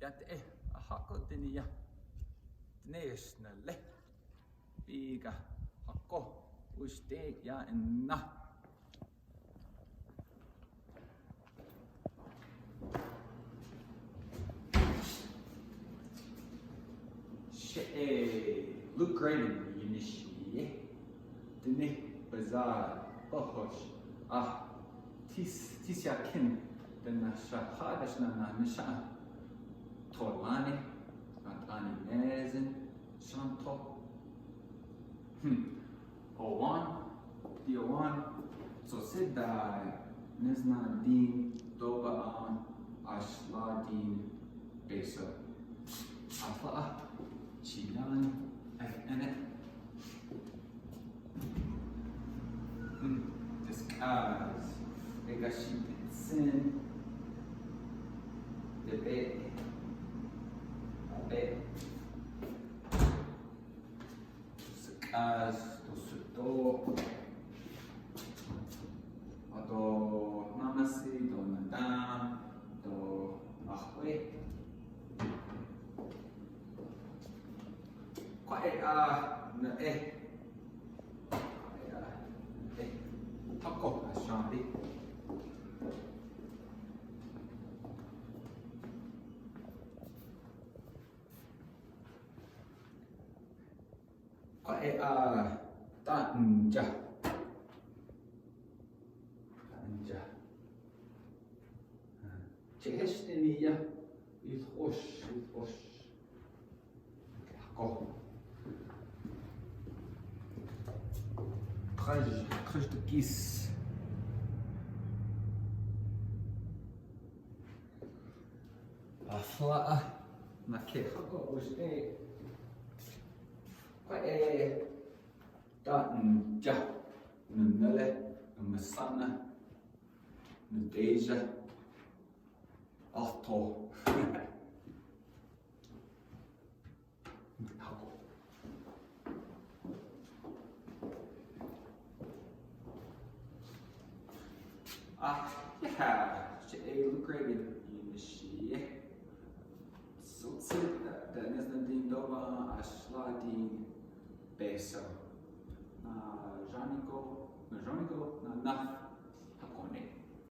Yat hako tinia tnesnelle piika hako uiste ja enna. Look great in the Dine Bazar Bohosh Tisyakin den Shahadashna Nisha Tolani Antani Nezen Shanto Owan Diowan So Sidda Nizna Din Dobaan Ashladin Besa Afa Chilan Enet Disguise Egashitsin Debate Abe Disguise Dosuto Ado Namasi Do Nadam Do Ahwe Quite na Hako Ashandi Quite Tanja Chehestiniya is Osh Hako Kraj de Gis Afla Make Hako Oste Quite Tanja Nunele Masana Nadeja Alto Hako look great in the she. So the Nesnadin Dova Ashladin Beso. Janiko, na Hakone.